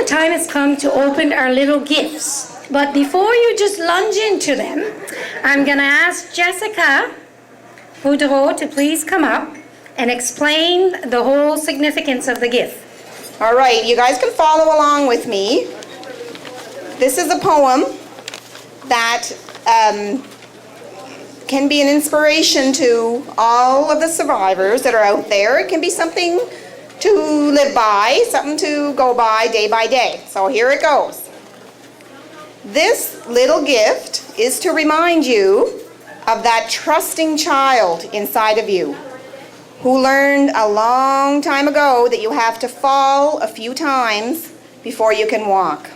time has come to open our little gifts. But before you just lunge into them, I'm going to ask Jessica Boudreau to please come up and explain the whole significance of the gift. All right, you guys can follow along with me. This is a poem that can be an inspiration to all of the survivors that are out there. It can be something to live by, something to go by day. So here it goes. This little gift is to remind you of that trusting child inside of you who learned a long time ago that you have to fall a few times before you can walk.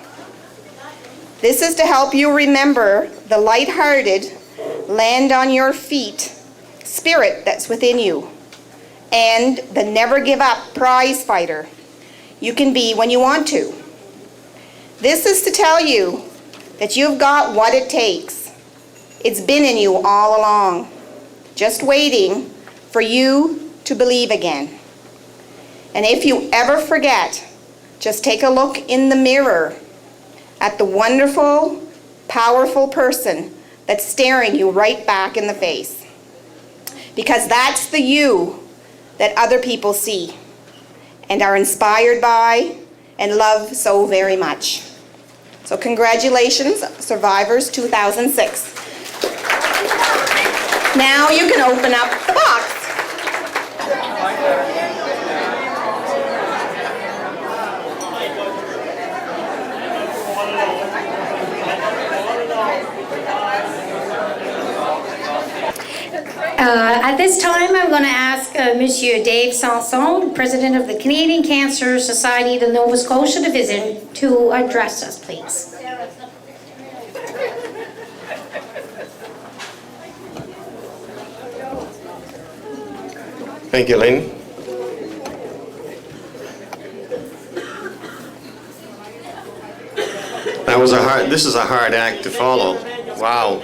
This is to help you remember the lighthearted, land on your feet spirit that's within you and the never give up prize fighter you can be when you want to. This is to tell you that you've got what it takes. It's been in you all along, just waiting for you to believe again. And if you ever forget, just take a look in the mirror at the wonderful, powerful person that's staring you right back in the face. Because that's the you that other people see and are inspired by and love so very much. So congratulations, Survivors 2006. Now you can open up the box. At this time, I'm going to ask Monsieur Dave Sanson, President of the Canadian Cancer Society, the Nova Scotia Division, to address us, please. Thank you, Lynn. This is a hard act to follow. Wow.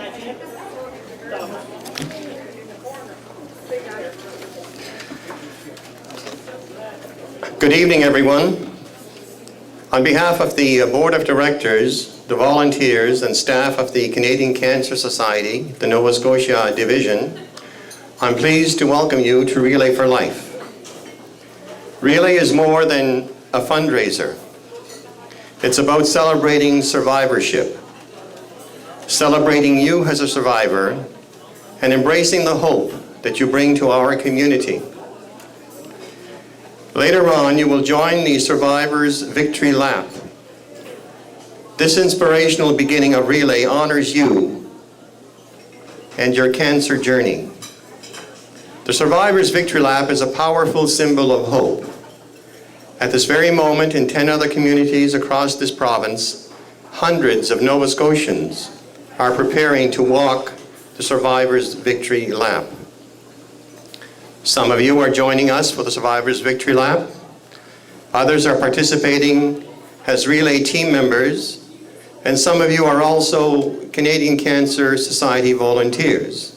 Good evening, everyone. On behalf of the Board of Directors, the volunteers and staff of the Canadian Cancer Society, the Nova Scotia Division, I'm pleased to welcome you to Relay for Life. Relay is more than a fundraiser. It's about celebrating survivorship, celebrating you as a survivor, and embracing the hope that you bring to our community. Later on, you will join the Survivors Victory Lap. This inspirational beginning of Relay honors you and your cancer journey. The Survivors Victory Lap is a powerful symbol of hope. At this very moment, in 10 other communities across this province, hundreds of Nova Scotians are preparing to walk the Survivors Victory Lap. Some of you are joining us for the Survivors Victory Lap. Others are participating as Relay team members, and some of you are also Canadian Cancer Society volunteers.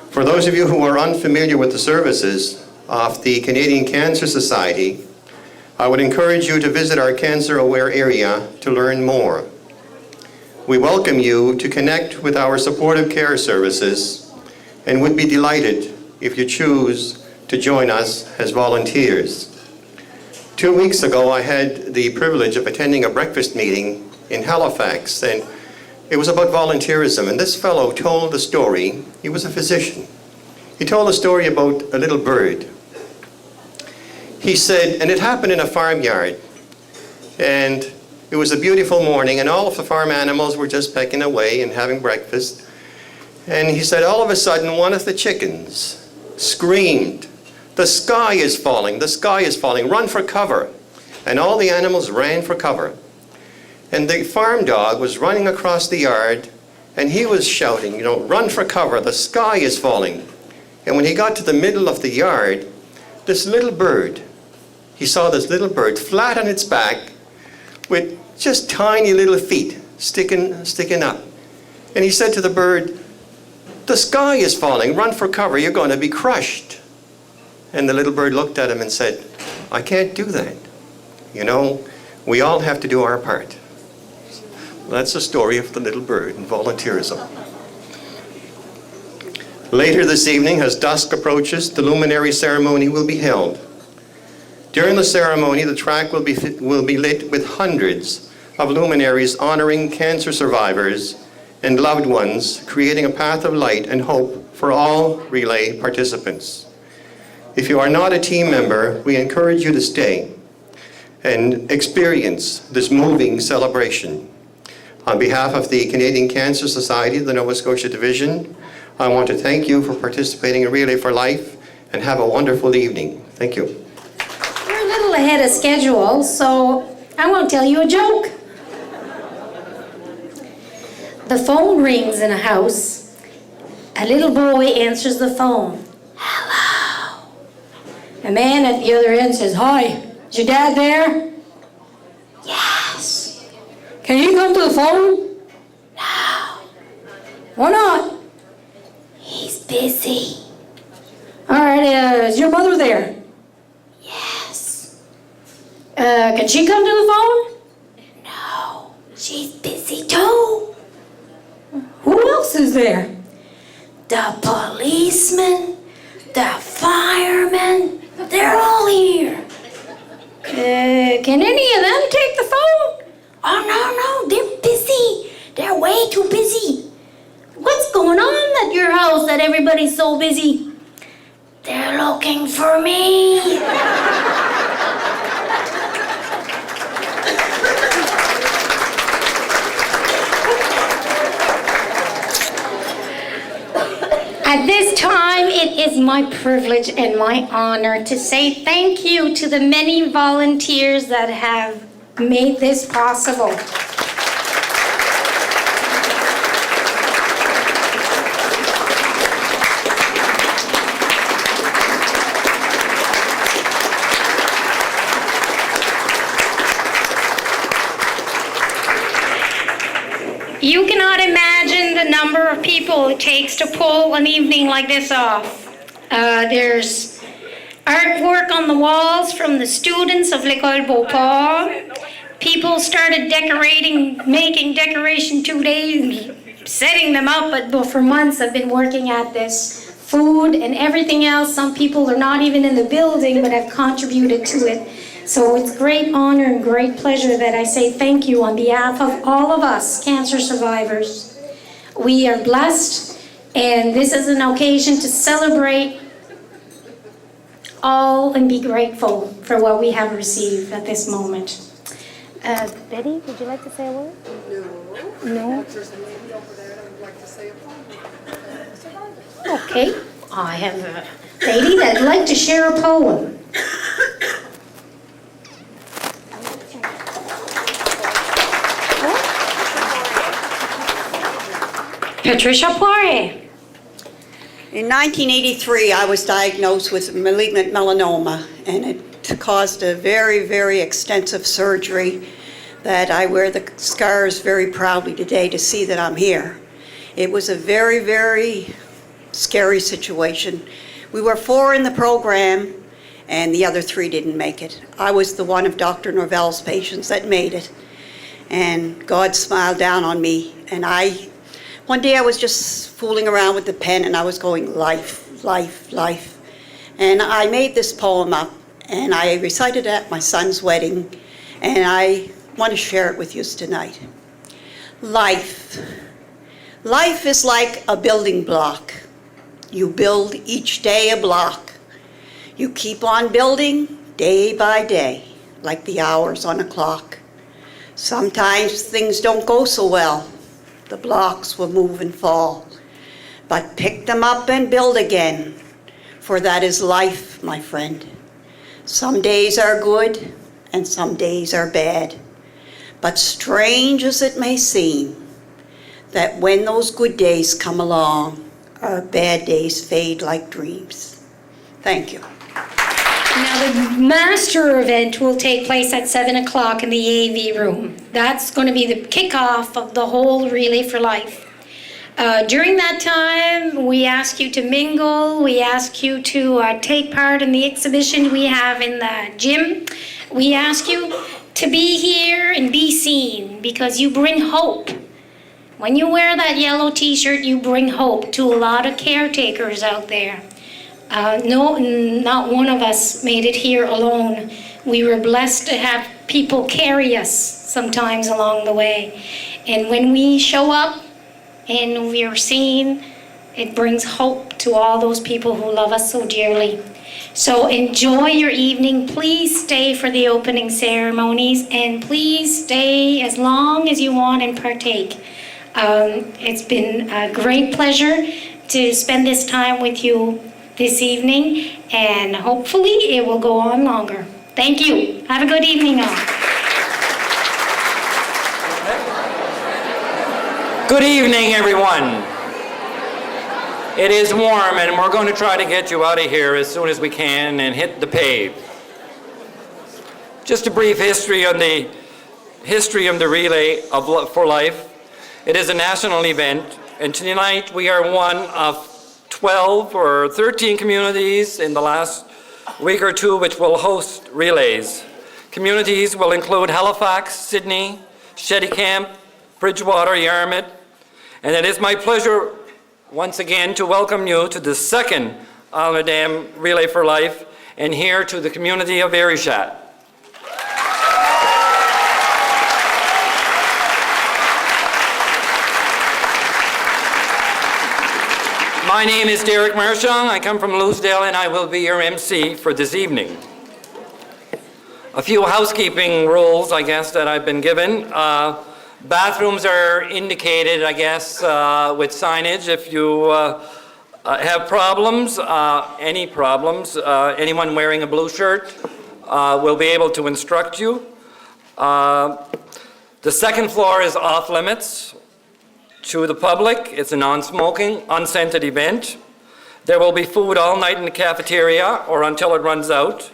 For those of you who are unfamiliar with the services of the Canadian Cancer Society, I would encourage you to visit our Cancer Aware area to learn more. We welcome you to connect with our supportive care services and would be delighted if you choose to join us as volunteers. 2 weeks ago, I had the privilege of attending a breakfast meeting in Halifax, and it was about volunteerism, and this fellow told the story. He was a physician. He told a story about a little bird. He said, and it happened in a farmyard, and it was a beautiful morning, and all of the farm animals were just pecking away and having breakfast. And he said, all of a sudden, one of the chickens screamed, "The sky is falling, the sky is falling, run for cover." And all the animals ran for cover. And the farm dog was running across the yard, and he was shouting, "Run for cover, the sky is falling." And when he got to the middle of the yard, this little bird, he saw this little bird flat on its back with just tiny little feet sticking up. And he said to the bird, "The sky is falling, run for cover, you're going to be crushed." And the little bird looked at him and said, "I can't do that. We all have to do our part. That's the story of the little bird and volunteerism. Later this evening, as dusk approaches, the luminary ceremony will be held. During the ceremony, the track will be lit with hundreds of luminaries honoring cancer survivors and loved ones, creating a path of light and hope for all relay participants. If you are not a team member, we encourage you to stay and experience this moving celebration. On behalf of the Canadian Cancer Society, the Nova Scotia Division, I want to thank you for participating in Relay for Life and have a wonderful evening. Thank you. We're a little ahead of schedule, so I won't tell you a joke. The phone rings in a house. A little boy answers the phone. Hello. A man at the other end says, "Hi, is your dad there?" "Yes." "Can you come to the phone?" "No." "Why not?" "He's busy." "All right, is your mother there?" "Yes." Can she come to the phone?" "No, she's busy too." "Who else is there?" "The policeman, the fireman, they're all here." Can any of them take the phone?" "Oh, no, they're busy. They're way too busy." "What's going on at your house that everybody's so busy?" "They're looking for me." At this time, it is my privilege and my honor to say thank you to the many volunteers that have made this possible. You cannot imagine the number of people it takes to pull an evening like this off. There's artwork on the walls from the students of Ecole Beau-Port. People started decorating, making decoration 2 days, setting them up, but for months I've been working at this. Food and everything else. Some people are not even in the building, but have contributed to it. So it's great honor and great pleasure that I say thank you on behalf of all of us cancer survivors. We are blessed, and this is an occasion to celebrate all and be grateful for what we have received at this moment. Betty, would you like to say a word? No. If there's a lady over there that would like to say a poem. Okay, I have a lady that'd like to share a poem. Patricia Poirier. In 1983, I was diagnosed with malignant melanoma, and it caused a very, very extensive surgery that I wear the scars very proudly today to see that I'm here. It was a very, very scary situation. We were 4 in the program, and the other 3 didn't make it. I was the one of Dr. Norvell's patients that made it, and God smiled down on me, and one day I was just fooling around with the pen and I was going, life, life, life. And I made this poem up and I recited it at my son's wedding, and I want to share it with you tonight. Life. Life is like a building block. You build each day a block. You keep on building day by day, like the hours on a clock. Sometimes things don't go so well. The blocks will move and fall, but pick them up and build again, for that is life, my friend. Some days are good and some days are bad, but strange as it may seem, that when those good days come along, our bad days fade like dreams. Thank you. Now, the master event will take place at 7 o'clock in the AV room. That's going to be the kickoff of the whole Relay for Life. During that time, we ask you to mingle. We ask you to take part in the exhibition we have in the gym. We ask you to be here and be seen because you bring hope. When you wear that yellow t-shirt, you bring hope to a lot of caretakers out there. No, not one of us made it here alone. We were blessed to have people carry us sometimes along the way. And when we show up and we are seen, it brings hope to all those people who love us so dearly. So enjoy your evening. Please stay for the opening ceremonies, and please stay as long as you want and partake. It's been a great pleasure to spend this time with you this evening, and hopefully it will go on longer. Thank you. Have a good evening all. Good evening, everyone. It is warm, and we're going to try to get you out of here as soon as we can and hit the pave. Just a brief history on the Relay for Life. It is a national event, and tonight we are one of 12 or 13 communities in the last week or two which will host relays. Communities will include Halifax, Sydney, Shettycamp, Bridgewater, Yarmouth, and it is my pleasure once again to welcome you to the second Almadam Relay for Life and here to the community of Arishat. My name is Derek Marchand. I come from Loosedale, and I will be your MC for this evening. A few housekeeping rules, I guess, that I've been given. Bathrooms are indicated, I guess, with signage. If you have problems, any problems, anyone wearing a blue shirt will be able to instruct you. The second floor is off limits to the public. It's a non-smoking, unscented event. There will be food all night in the cafeteria or until it runs out.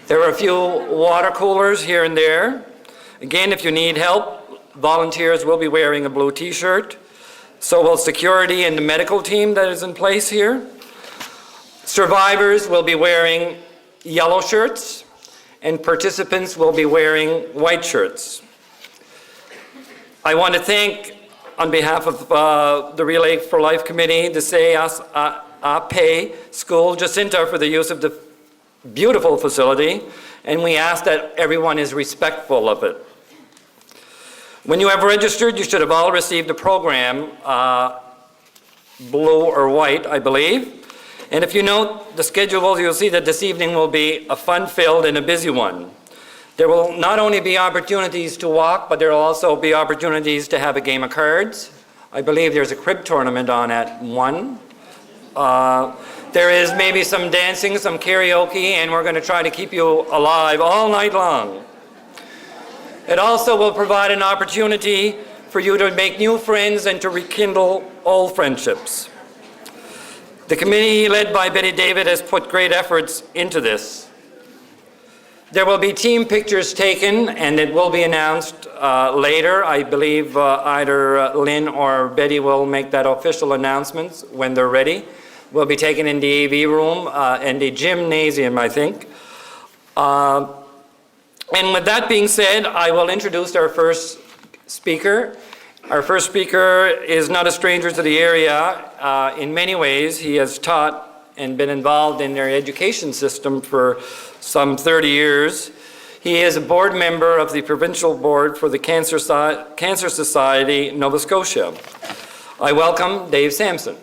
There are a few water coolers here and there. Again, if you need help, volunteers will be wearing a blue t-shirt. So will security and the medical team that is in place here. Survivors will be wearing yellow shirts, and participants will be wearing white shirts. I want to thank, on behalf of the Relay for Life Committee, the CAPE School, Jacinta, for the use of the beautiful facility, and we ask that everyone is respectful of it. When you have registered, you should have all received a program, blue or white, I believe. And if you note the schedule, you'll see that this evening will be a fun-filled and a busy one. There will not only be opportunities to walk, but there will also be opportunities to have a game of cards. I believe there's a crib tournament on at 1. There is maybe some dancing, some karaoke, and we're going to try to keep you alive all night long. It also will provide an opportunity for you to make new friends and to rekindle old friendships. The committee led by Betty David has put great efforts into this. There will be team pictures taken, and it will be announced later. I believe either Lynn or Betty will make that official announcement when they're ready. Will be taken in the AV room and the gymnasium, I think. And with that being said, I will introduce our first speaker. Our first speaker is not a stranger to the area. In many ways, he has taught and been involved in their education system for some 30 years. He is a board member of the Provincial Board for the Cancer Society, Nova Scotia. I welcome Dave Samson.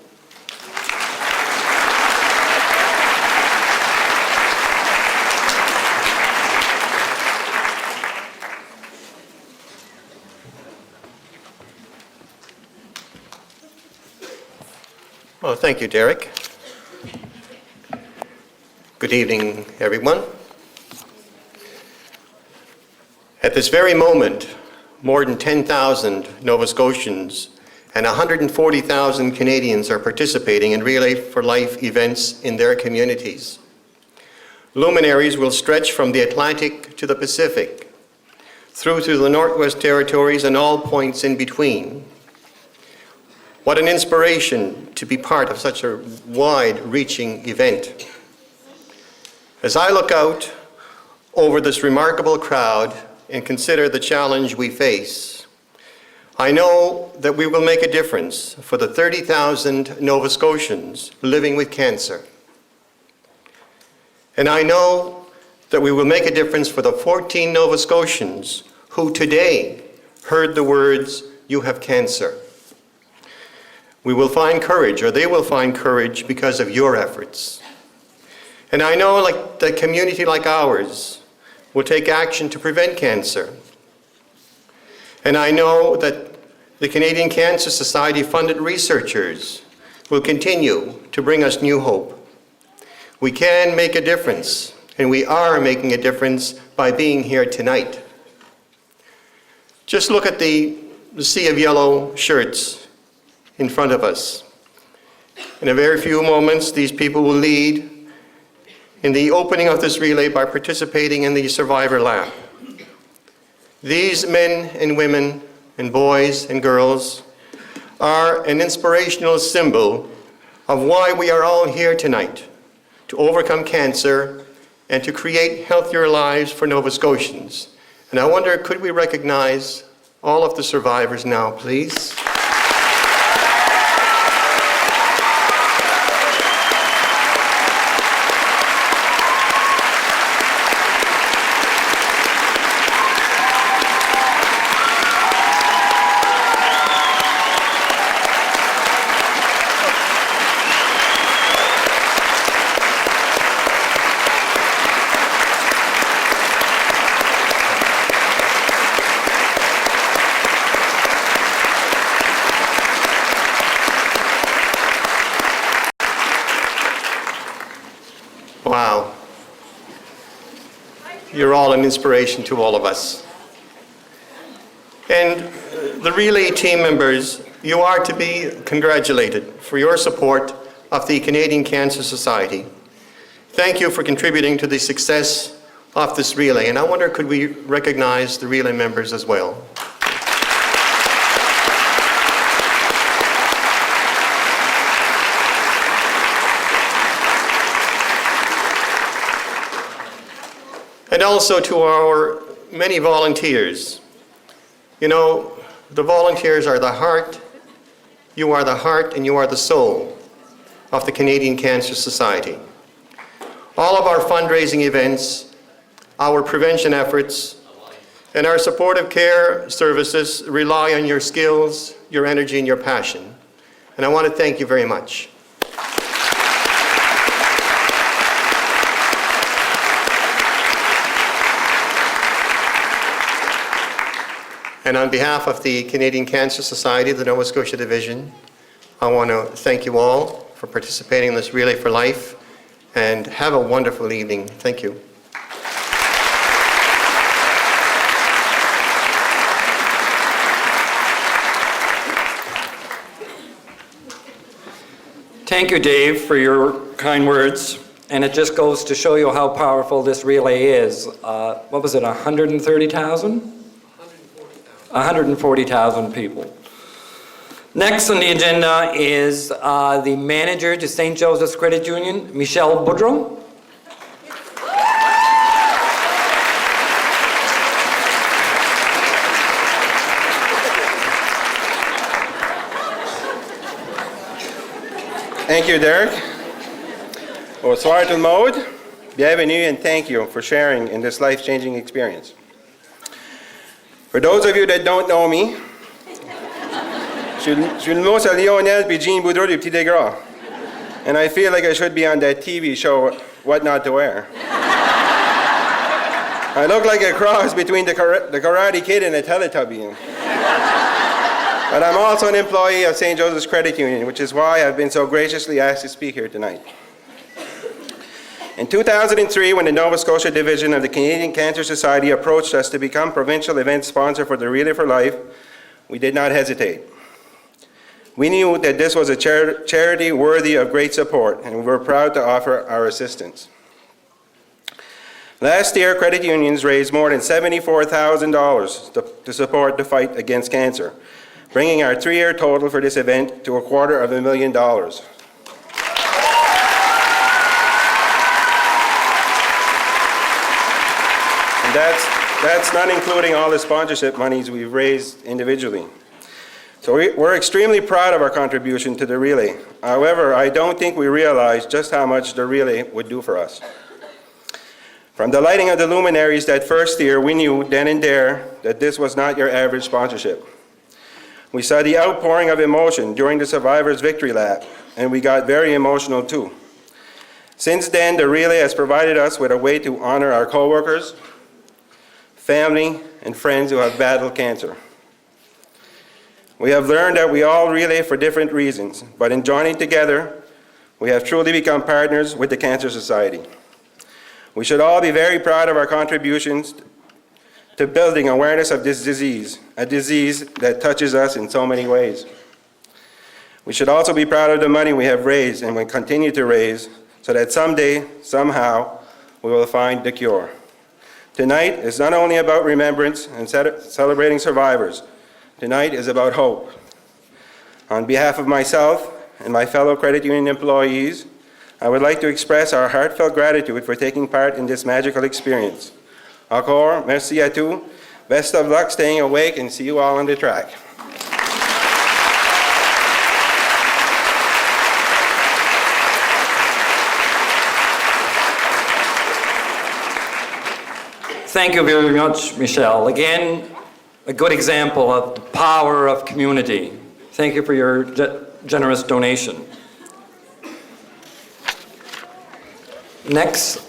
Well, thank you, Derek. Good evening, everyone. At this very moment, more than 10,000 Nova Scotians and 140,000 Canadians are participating in Relay for Life events in their communities. Luminaries will stretch from the Atlantic to the Pacific, through to the Northwest Territories and all points in between. What an inspiration to be part of such a wide-reaching event. As I look out over this remarkable crowd, and consider the challenge we face, I know that we will make a difference for the 30,000 Nova Scotians living with cancer. And I know that we will make a difference for the 14 Nova Scotians who today heard the words, "You have cancer." We will find courage, or they will find courage because of your efforts. And I know like the community like ours will take action to prevent cancer. And I know that the Canadian Cancer Society funded researchers will continue to bring us new hope. We can make a difference, and we are making a difference by being here tonight. Just look at the sea of yellow shirts in front of us. In a very few moments, these people will lead in the opening of this relay by participating in the Survivor Lab. These men and women and boys and girls are an inspirational symbol of why we are all here tonight, to overcome cancer and to create healthier lives for Nova Scotians. And I wonder, could we recognize all of the survivors now, please? Wow. You're all an inspiration to all of us. And the relay team members, you are to be congratulated for your support of the Canadian Cancer Society. Thank you for contributing to the success of this relay. And I wonder, could we recognize the relay members as well? And also to our many volunteers. You know, the volunteers are the heart, you are the heart and you are the soul of the Canadian Cancer Society. All of our fundraising events, our prevention efforts, and our supportive care services rely on your skills, your energy, and your passion. And I want to thank you very much. And on behalf of the Canadian Cancer Society, the Nova Scotia Division, I want to thank you all for participating in this Relay for Life, and have a wonderful evening. Thank you. Thank you, Dave, for your kind words. And it just goes to show you how powerful this relay is. What was it, 130,000? 140,000 people. Next on the agenda is the manager to St. Joseph's Credit Union, Michelle Boudreau. Thank you, Derek. Bonsoir tout le monde. Bienvenue and thank you for sharing in this life-changing experience. For those of you that don't know me, je suis le nom c'est Lionel puis Jean Boudreau du Petit Dégras. And I feel like I should be on that TV show, What Not to Wear. I look like a cross between the Karate Kid and a Teletubby. But I'm also an employee of St. Joseph's Credit Union, which is why I've been so graciously asked to speak here tonight. In 2003, when the Nova Scotia Division of the Canadian Cancer Society approached us to become provincial event sponsor for the Relay for Life, we did not hesitate. We knew that this was a charity worthy of great support, and we were proud to offer our assistance. Last year, credit unions raised more than $74,000 to support the fight against cancer, bringing our 3-year total for this event to $250,000. That's not including all the sponsorship monies we've raised individually. So we're extremely proud of our contribution to the relay. However, I don't think we realize just how much the relay would do for us. From the lighting of the luminaries that first year, we knew then and there that this was not your average sponsorship. We saw the outpouring of emotion during the Survivors Victory Lap, and we got very emotional too. Since then, the relay has provided us with a way to honor our coworkers, family, and friends who have battled cancer. We have learned that we all relay for different reasons, but in joining together, we have truly become partners with the Cancer Society. We should all be very proud of our contributions to building awareness of this disease, a disease that touches us in so many ways. We should also be proud of the money we have raised and will continue to raise so that someday, somehow, we will find the cure. Tonight is not only about remembrance and celebrating survivors. Tonight is about hope. On behalf of myself and my fellow credit union employees, I would like to express our heartfelt gratitude for taking part in this magical experience. Encore, merci à tous. Best of luck staying awake, and see you all on the track. Thank you very much, Michelle. Again, a good example of the power of community. Thank you for your generous donation. Next,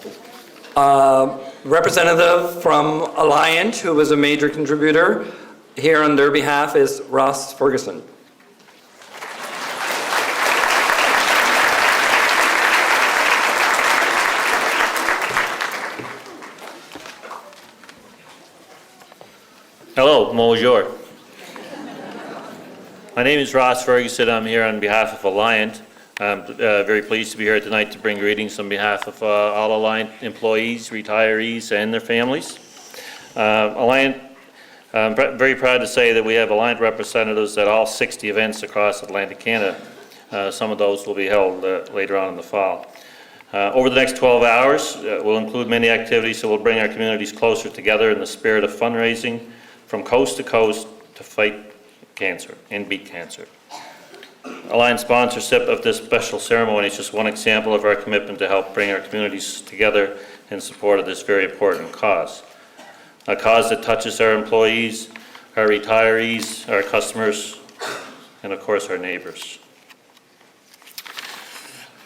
representative from Alliant, who was a major contributor, here on their behalf is Ross Ferguson. Hello, bonjour. My name is Ross Ferguson. I'm here on behalf of Alliant. I'm very pleased to be here tonight to bring greetings on behalf of all Alliant employees, retirees, and their families. Alliant, I'm very proud to say that we have Alliant representatives at all 60 events across Atlantic Canada. Some of those will be held later on in the fall. Over the next 12 hours, we'll include many activities that will bring our communities closer together in the spirit of fundraising from coast to coast to fight cancer and beat cancer. Alliance sponsorship of this special ceremony is just one example of our commitment to help bring our communities together in support of this very important cause. A cause that touches our employees, our retirees, our customers, and of course our neighbors.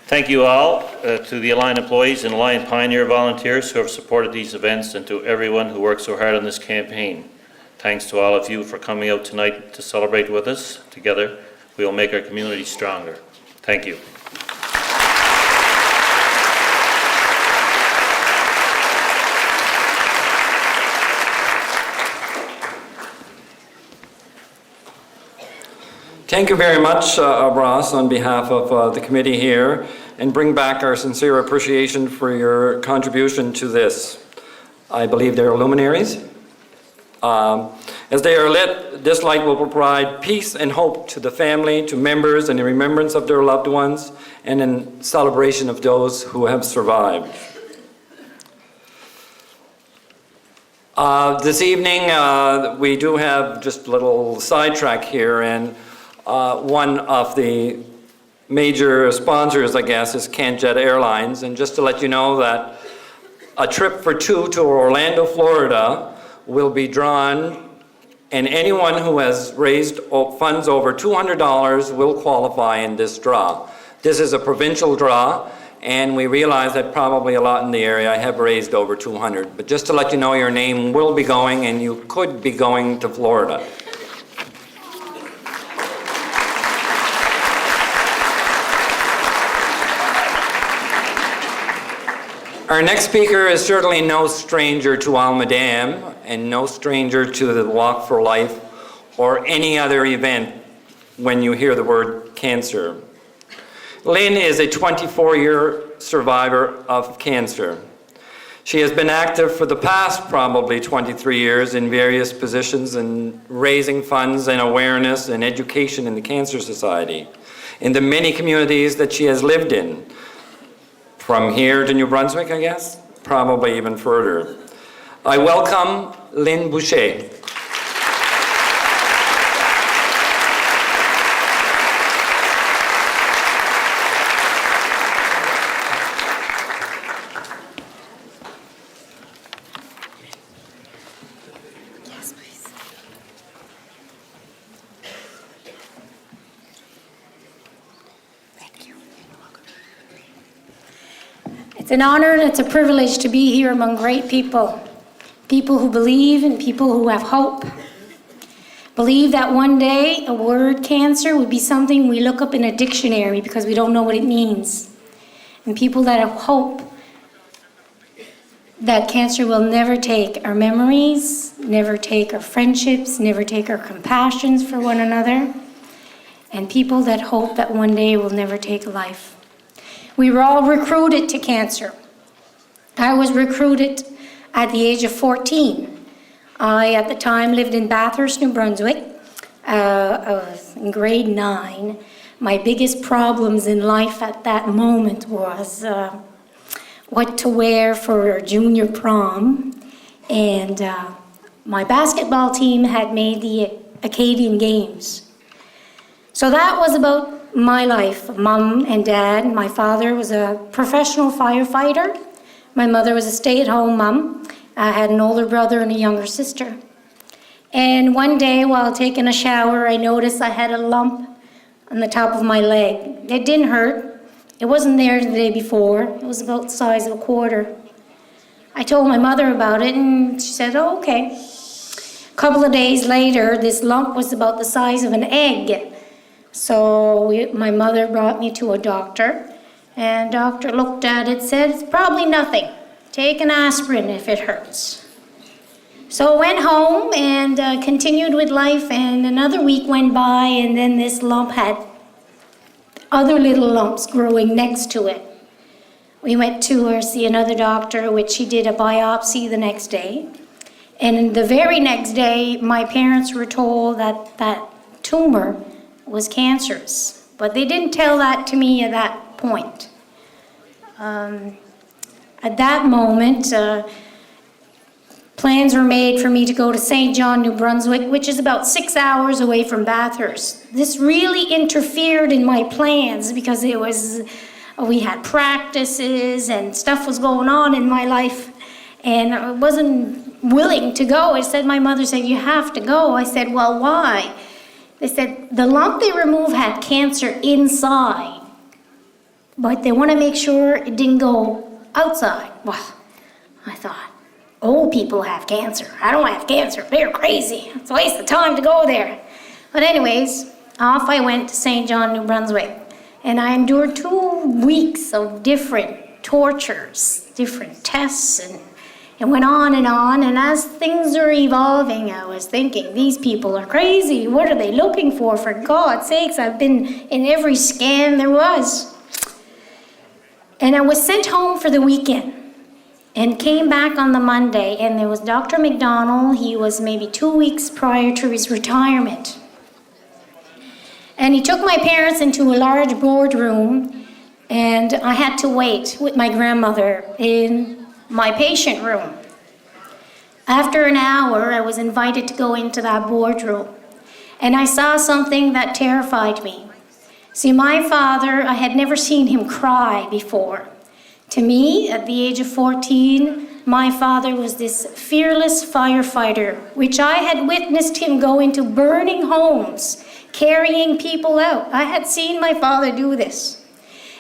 Thank you all to the Alliant employees and Alliant Pioneer volunteers who have supported these events, and to everyone who worked so hard on this campaign. Thanks to all of you for coming out tonight to celebrate with us. Together, we will make our community stronger. Thank you. Thank you very much, Ross, on behalf of the committee here, and bring back our sincere appreciation for your contribution to this. I believe they are luminaries. As they are lit, this light will provide peace and hope to the family, to members, in remembrance of their loved ones, and in celebration of those who have survived. This evening, we do have just a little sidetrack here, and one of the major sponsors, I guess, is CanJet Airlines. And just to let you know that a trip for two to Orlando, Florida will be drawn, and anyone who has raised funds over $200 will qualify in this draw. This is a provincial draw, and we realize that probably a lot in the area have raised over 200. But just to let you know, your name will be going, and you could be going to Florida. Our next speaker is certainly no stranger to Almadam, and no stranger to the Walk for Life or any other event when you hear the word cancer. Lynn is a 24-year survivor of cancer. She has been active for the past probably 23 years in various positions in raising funds and awareness and education in the Cancer Society, in the many communities that she has lived in. From here to New Brunswick, I guess, probably even further. I welcome Line Boucher. It's an honor and it's a privilege to be here among great people. People who believe and people who have hope. Believe that one day a word cancer would be something we look up in a dictionary because we don't know what it means. And people that have hope that cancer will never take our memories, never take our friendships, never take our compassions for one another. And people that hope that one day will never take life. We were all recruited to cancer. I was recruited at the age of 14. I, at the time, lived in Bathurst, New Brunswick. I was in grade 9. My biggest problems in life at that moment was what to wear for junior prom. And my basketball team had made the Acadian Games. So that was about my life. Mom and dad. My father was a professional firefighter. My mother was a stay-at-home mom. I had an older brother and a younger sister. And one day while taking a shower, I noticed I had a lump on the top of my leg. It didn't hurt. It wasn't there the day before. It was about the size of a quarter. I told my mother about it and she said, "Oh, okay." A couple of days later, this lump was about the size of an egg. So my mother brought me to a doctor, and doctor looked at it, said, "It's probably nothing. Take an aspirin if it hurts." So I went home and continued with life, and another week went by, and then this lump had other little lumps growing next to it. We went to see another doctor, which he did a biopsy the next day. And the very next day, my parents were told that that tumor was cancerous, but they didn't tell that to me at that point. At that moment, plans were made for me to go to St. John, New Brunswick, which is about 6 hours away from Bathurst. This really interfered in my plans because we had practices and stuff was going on in my life, and I wasn't willing to go. My mother said, "You have to go." I said, "Well, why?" They said, "The lump they removed had cancer inside, but they want to make sure it didn't go outside." Well, I thought, old people have cancer. I don't have cancer. They're crazy. It's a waste of time to go there. But anyways, off I went to St. John, New Brunswick, and I endured 2 weeks of different tortures, different tests, and it went on, and as things are evolving, I was thinking, these people are crazy. What are they looking for God's sakes? I've been in every scan there was. And I was sent home for the weekend and came back on the Monday, and there was Dr. McDonald. He was maybe 2 weeks prior to his retirement. And he took my parents into a large boardroom, and I had to wait with my grandmother in my patient room. After an hour, I was invited to go into that boardroom, and I saw something that terrified me. See, my father, I had never seen him cry before. To me, at the age of 14, my father was this fearless firefighter, which I had witnessed him go into burning homes, carrying people out. I had seen my father do this.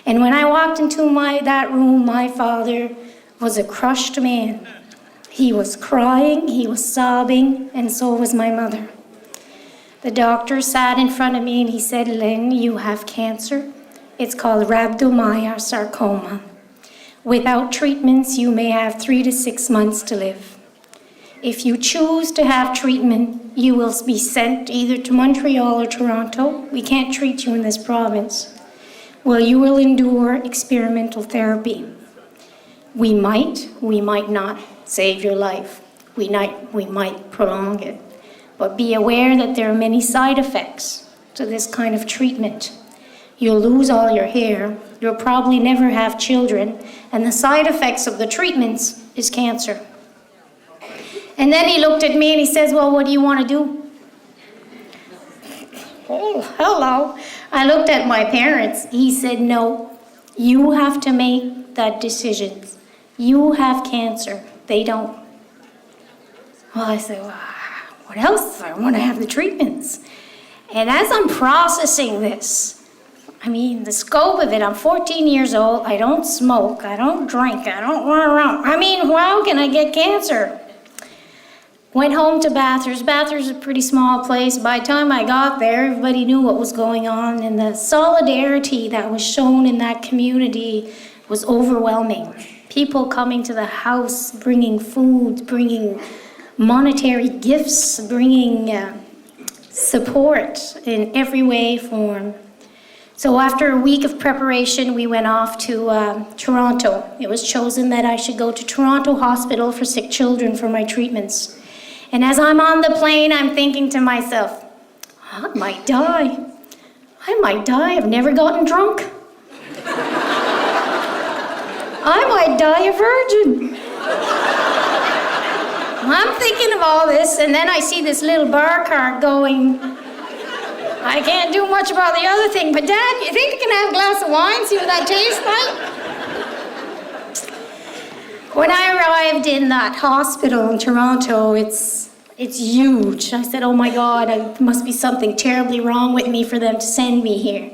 And when I walked into that room, my father was a crushed man. He was crying, he was sobbing, and so was my mother. The doctor sat in front of me and he said, "Lynn, you have cancer. It's called rhabdomyosarcoma. Without treatments, you may have 3 to 6 months to live. If you choose to have treatment, you will be sent either to Montreal or Toronto. We can't treat you in this province. Well, you will endure experimental therapy. We might not save your life. We might prolong it. But be aware that there are many side effects to this kind of treatment. You'll lose all your hair. You'll probably never have children. And the side effects of the treatments is cancer." And then he looked at me and he says, well, what do you want to do? Oh, hello. I looked at my parents. He said, no, you have to make that decision. You have cancer. They don't. Well, I said, well, what else? I want to have the treatments. And as I'm processing this, I mean, the scope of it, I'm 14 years old, I don't smoke, I don't drink, I don't run around. I mean, how can I get cancer? Went home to Bathurst. Bathurst is a pretty small place. By the time I got there, everybody knew what was going on, and the solidarity that was shown in that community was overwhelming. People coming to the house, bringing food, bringing monetary gifts, bringing support in every way, form. So after a week of preparation, we went off to Toronto. It was chosen that I should go to Toronto Hospital for Sick Children for my treatments. And as I'm on the plane, I'm thinking to myself, I might die. I might die. I've never gotten drunk. I might die a virgin. I'm thinking of all this, and then I see this little bar cart going, I can't do much about the other thing, but Dad, you think you can have a glass of wine, see what that tastes like? When I arrived in that hospital in Toronto, it's huge. I said, oh my God, there must be something terribly wrong with me for them to send me here.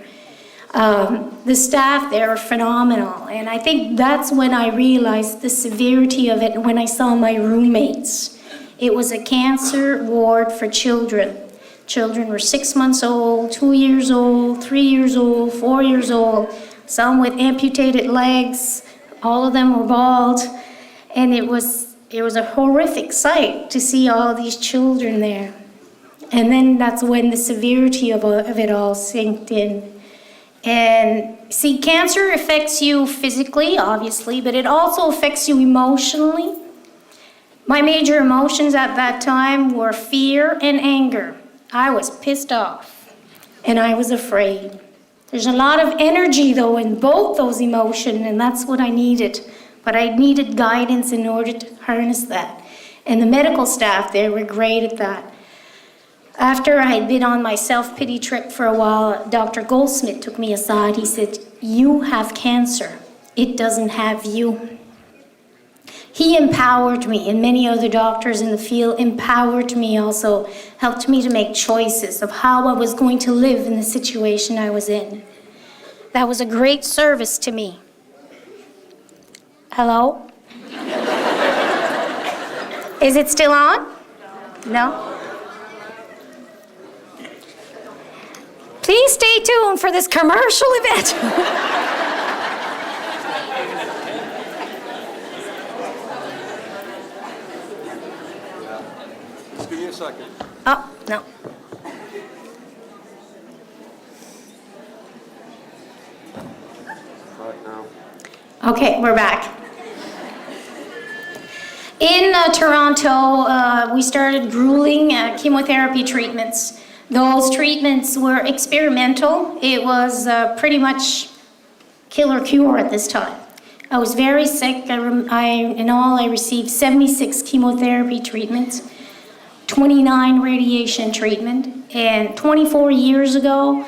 The staff there are phenomenal, and I think that's when I realized the severity of it when I saw my roommates. It was a cancer ward for children. Children were 6 months old, 2 years old, 3 years old, 4 years old, some with amputated legs, all of them were bald, and it was a horrific sight to see all these children there. And then that's when the severity of it all sank in. And see, cancer affects you physically, obviously, but it also affects you emotionally. My major emotions at that time were fear and anger. I was pissed off, and I was afraid. There's a lot of energy, though, in both those emotions, and that's what I needed. But I needed guidance in order to harness that. And the medical staff there were great at that. After I had been on my self-pity trip for a while, Dr. Goldsmith took me aside. He said, you have cancer. It doesn't have you. He empowered me, and many other doctors in the field empowered me also, helped me to make choices of how I was going to live in the situation I was in. That was a great service to me. Hello? Is it still on? No? Please stay tuned for this commercial event. Just give me a second. Oh, no. Right now. Okay, we're back. In Toronto, we started grueling chemotherapy treatments. Those treatments were experimental. It was pretty much kill or cure at this time. I was very sick. In all, I received 76 chemotherapy treatments, 29 radiation treatment, and 24 years ago,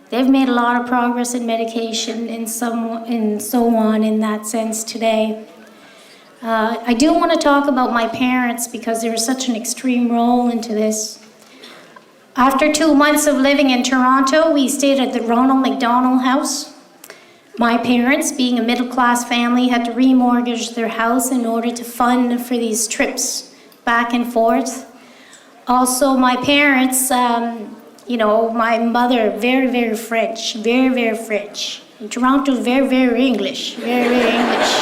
they've made a lot of progress in medication and so on in that sense today. I do want to talk about my parents because there was such an extreme role into this. After 2 months of living in Toronto, we stayed at the Ronald McDonald House. My parents, being a middle-class family, had to remortgage their house in order to fund for these trips back and forth. Also, my parents, my mother, very, very French, very, very French. In Toronto, very, very English, very, very English.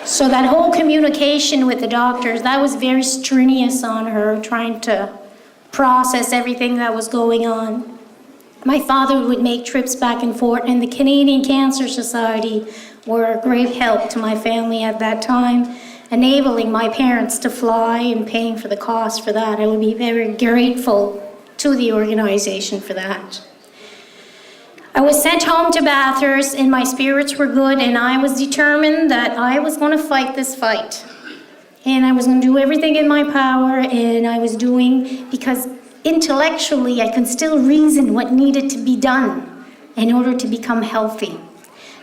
So that whole communication with the doctors, that was very strenuous on her, trying to process everything that was going on. My father would make trips back and forth, and the Canadian Cancer Society were a great help to my family at that time, enabling my parents to fly and paying for the cost for that. I would be very grateful to the organization for that. I was sent home to Bathurst, and my spirits were good, and I was determined that I was going to fight this fight. and I was going to do everything in my power, and I was doing, because intellectually I can still reason what needed to be done in order to become healthy.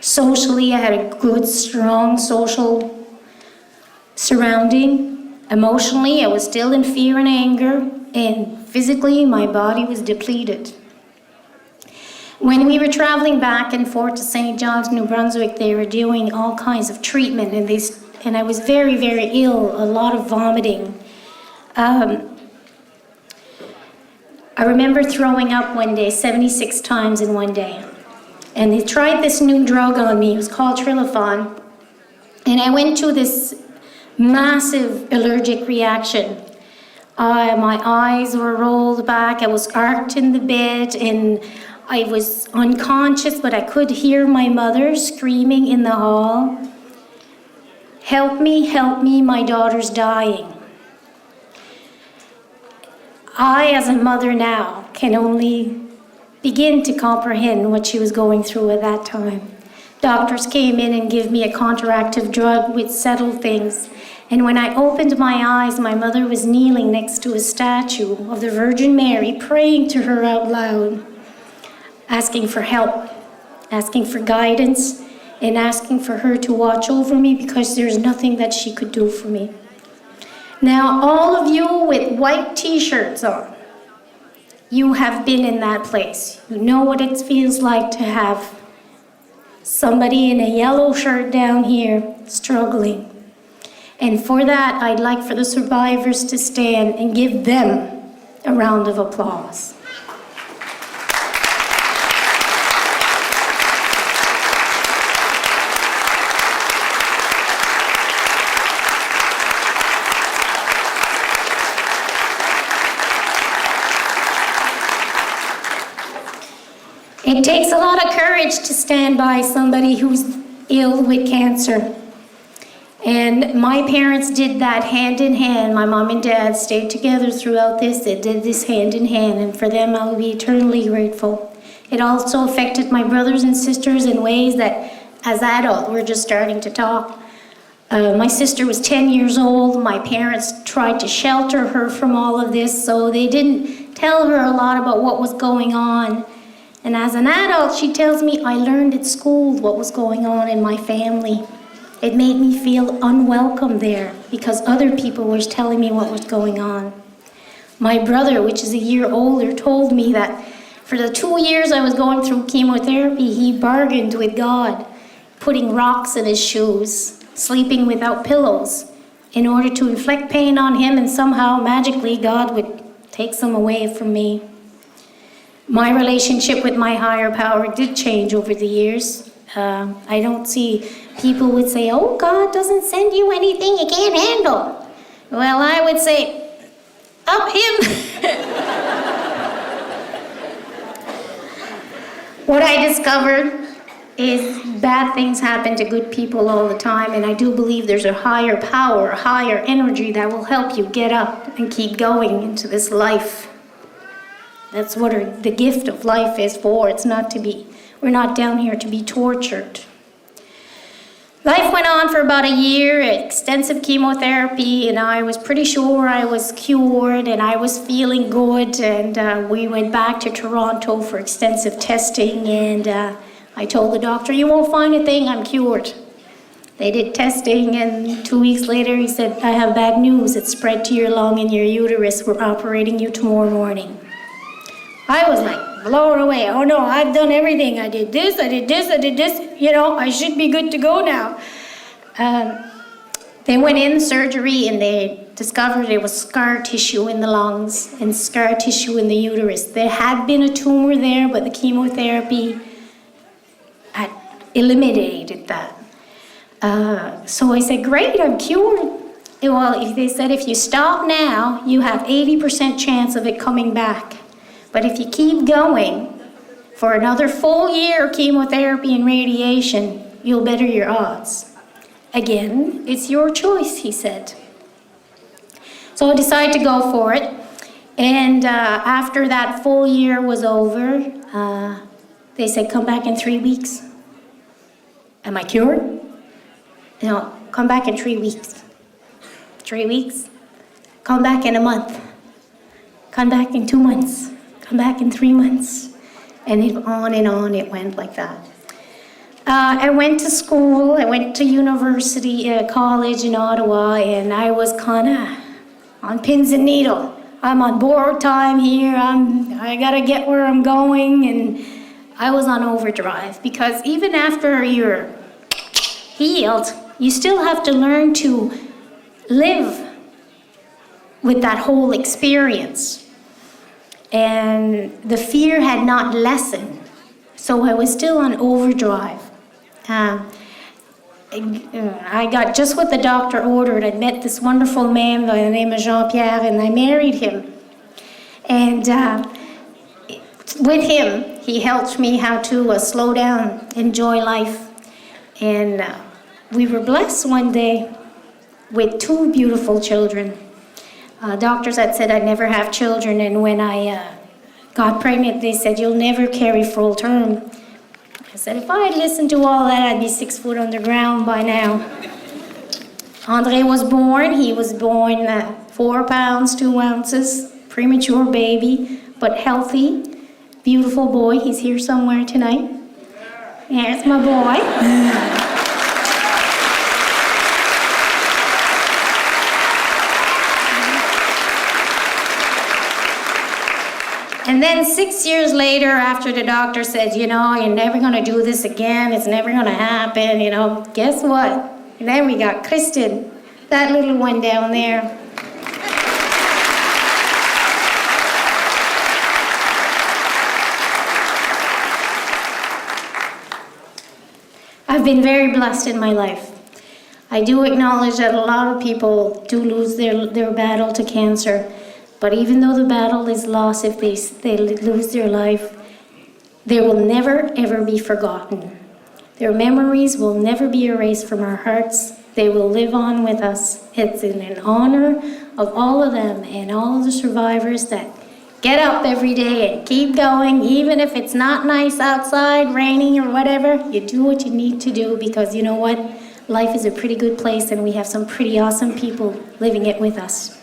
Socially, I had a good, strong social surrounding. Emotionally, I was still in fear and anger, and physically, my body was depleted. When we were traveling back and forth to St. John's, New Brunswick, they were doing all kinds of treatment, and I was very, very ill, a lot of vomiting. I remember throwing up one day 76 times in one day. And they tried this new drug on me. It was called Trilofan. And I went through this massive allergic reaction. My eyes were rolled back. I was arched in the bed, and I was unconscious, but I could hear my mother screaming in the hall, help me, my daughter's dying." I, as a mother now, can only begin to comprehend what she was going through at that time. Doctors came in and gave me a counteractive drug which settled things. And when I opened my eyes, my mother was kneeling next to a statue of the Virgin Mary, praying to her out loud, asking for help, asking for guidance, and asking for her to watch over me because there's nothing that she could do for me. Now, all of you with white t-shirts on, you have been in that place. You know what it feels like to have somebody in a yellow shirt down here struggling. And for that, I'd like for the survivors to stand and give them a round of applause. It takes a lot of courage to stand by somebody who's ill with cancer. And my parents did that hand in hand. My mom and dad stayed together throughout this. They did this hand in hand, and for them I will be eternally grateful. It also affected my brothers and sisters in ways that, as adults, we're just starting to talk. My sister was 10 years old. My parents tried to shelter her from all of this, so they didn't tell her a lot about what was going on. And as an adult, she tells me, I learned at school what was going on in my family. It made me feel unwelcome there because other people were telling me what was going on. My brother, which is a year older, told me that for the 2 years I was going through chemotherapy, he bargained with God, putting rocks in his shoes, sleeping without pillows, in order to inflict pain on him, and somehow, magically, God would take some away from me. My relationship with my higher power did change over the years. I don't see people would say, oh, God doesn't send you anything you can't handle. Well, I would say, up him. What I discovered is bad things happen to good people all the time, and I do believe there's a higher power, a higher energy that will help you get up and keep going into this life. That's what the gift of life is for. It's not to be, we're not down here to be tortured. Life went on for about a year, extensive chemotherapy, and I was pretty sure I was cured and I was feeling good, and we went back to Toronto for extensive testing, and I told the doctor, you won't find a thing, I'm cured. They did testing, and 2 weeks later he said, I have bad news, it's spread to your lung and your uterus, we're operating you tomorrow morning. I was like blown away. Oh no, I've done everything. I did this, I did this, I did this. You know, I should be good to go now. They went in surgery and they discovered there was scar tissue in the lungs and scar tissue in the uterus. There had been a tumor there, but the chemotherapy had eliminated that. So I said, great, I'm cured. Well, they said if you stop now, you have 80% chance of it coming back. But if you keep going for another full year of chemotherapy and radiation, you'll better your odds. Again, it's your choice, he said. So I decided to go for it. And after that full year was over, they said, come back in 3 weeks. Am I cured? No, come back in 3 weeks. 3 weeks. Come back in a month. Come back in 2 months. Come back in 3 months. And on it went like that. I went to school, I went to university, college in Ottawa, and I was kind of on pins and needles. I'm on board time here, I gotta get where I'm going, and I was on overdrive because even after you're healed, you still have to learn to live with that whole experience. And the fear had not lessened, so I was still on overdrive. I got just what the doctor ordered. I met this wonderful man by the name of Jean-Pierre, and I married him. And with him, he helped me how to slow down, enjoy life. And we were blessed one day with 2 beautiful children. Doctors had said I'd never have children, and when I got pregnant, they said, "You'll never carry full term." I said, if I had listened to all that, I'd be 6 foot underground by now. Andre was born. He was born 4 pounds, 2 ounces, premature baby, but healthy, beautiful boy. He's here somewhere tonight. There's my boy. And then 6 years later, after the doctor said, you know, you're never going to do this again, it's never going to happen, you know, guess what? And then we got Kristen, that little one down there. I've been very blessed in my life. I do acknowledge that a lot of people do lose their battle to cancer. But even though the battle is lost, if they lose their life, they will never, ever be forgotten. Their memories will never be erased from our hearts. They will live on with us. It's in an honor of all of them and all of the survivors that get up every day and keep going, even if it's not nice outside, raining or whatever. You do what you need to do because you know what? Life is a pretty good place and we have some pretty awesome people living it with us.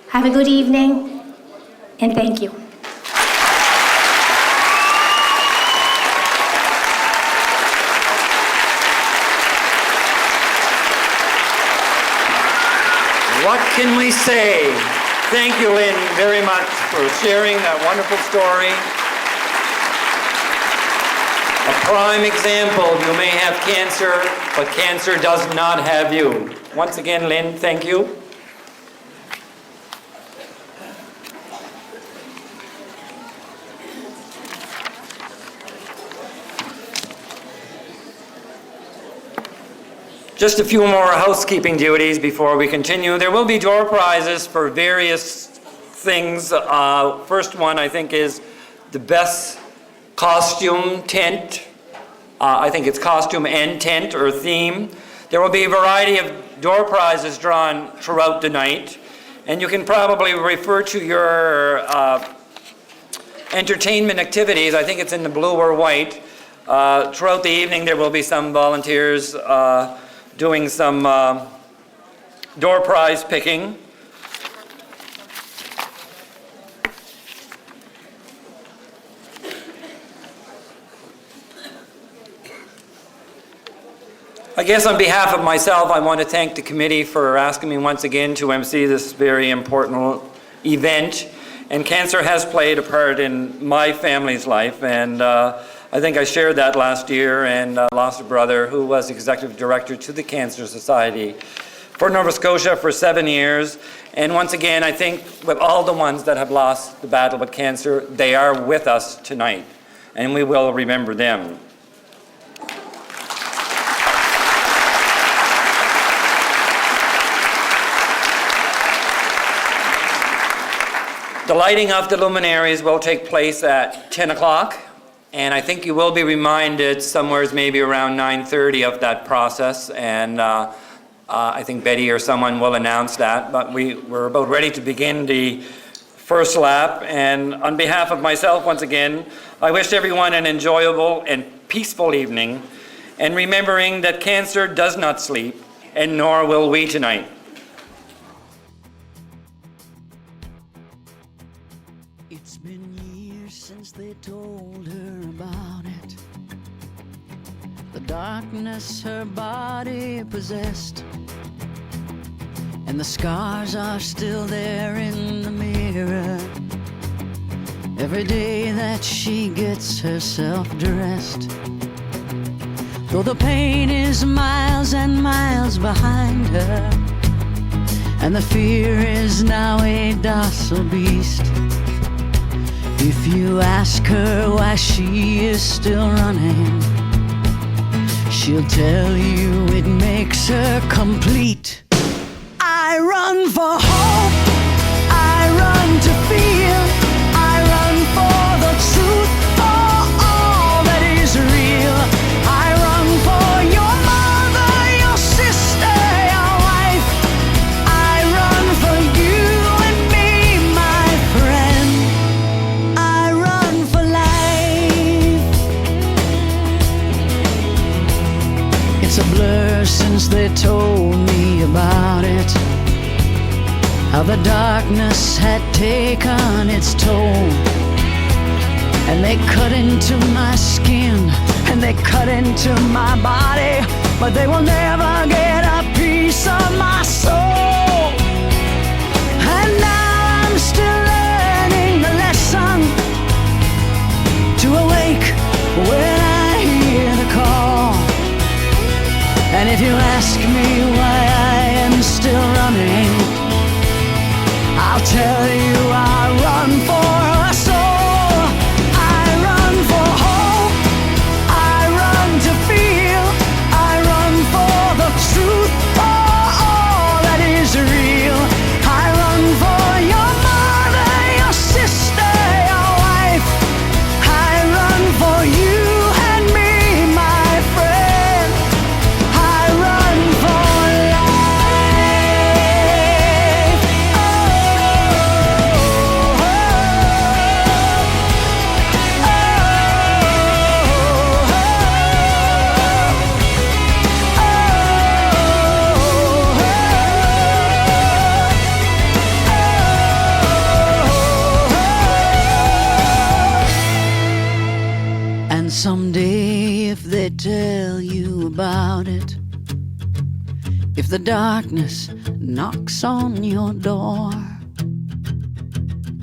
Have a good evening, and thank you. What can we say? Thank you, Lynn, very much for sharing that wonderful story. A prime example, you may have cancer, but cancer does not have you. Once again, Lynn, thank you. Just a few more housekeeping duties before we continue. There will be door prizes for various things. First one, I think, is the best costume tent. I think it's costume and tent or theme. There will be a variety of door prizes drawn throughout the night. And you can probably refer to your entertainment activities. I think it's in the blue or white. Throughout the evening, there will be some volunteers doing some door prize picking. I guess on behalf of myself, I want to thank the committee for asking me once again to MC this very important event. And cancer has played a part in my family's life, and I think I shared that last year and lost a brother who was executive director to the Cancer Society for Nova Scotia for 7 years. And once again, I think with all the ones that have lost the battle with cancer, they are with us tonight, and we will remember them. The lighting of the luminaries will take place at 10 o'clock. And I think you will be reminded somewhere maybe around 9:30 of that process. And I think Betty or someone will announce that. But we're about ready to begin the first lap. And on behalf of myself, once again, I wish everyone an enjoyable and peaceful evening. And remembering that cancer does not sleep, and nor will we tonight. The darkness her body possessed, and the scars are still there in the mirror. Every day that she gets herself dressed, though the pain is miles and miles behind her, and the fear is now a docile beast. If you ask her why she is still running, she'll tell you it makes her complete. I run for hope, I run to feel, I run for the truth, for all that is real. I run for your mother, your sister, your wife. I run for you and me, my friend. I run for life. It's a blur since they told me about it, how the darkness had taken its toll. And they cut into my skin, and they cut into my body, but they will never get a piece of my soul. And now I'm still learning the lesson, to awake when I hear the call. And if you ask me why I am still running, I'll tell you I run for a soul. I run for hope, I run to feel, I run for the truth, for all that is real. I run for your mother, your sister, your wife. I run for you and me, my friend. I run for life. And someday if they tell you about it, if the darkness knocks on your door,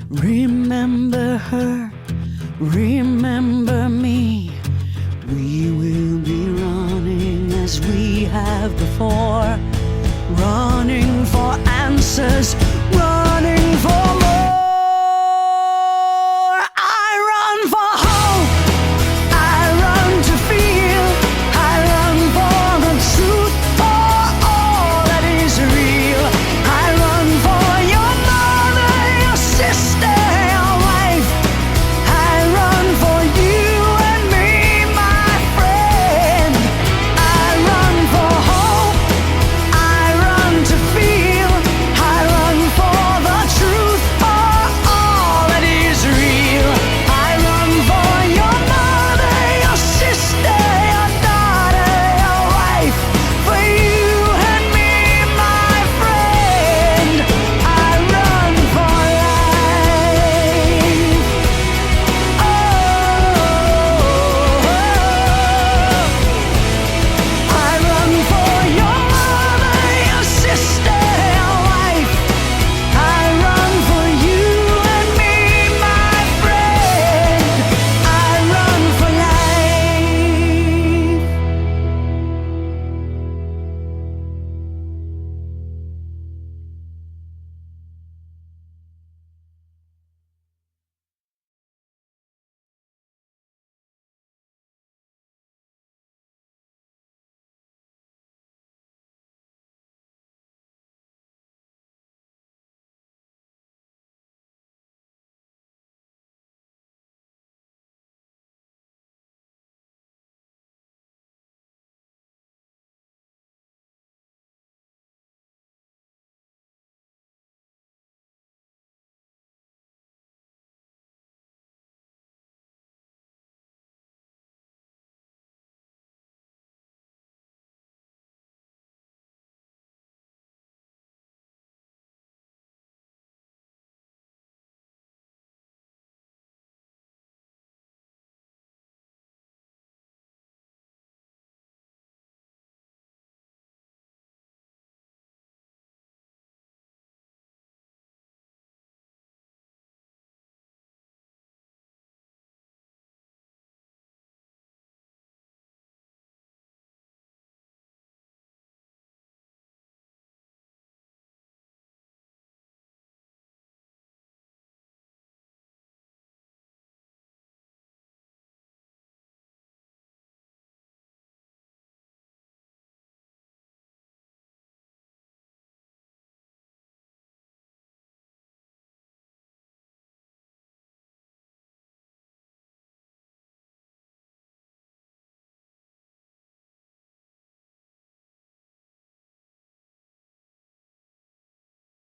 remember her, remember me. We will be running as we have before, running for answers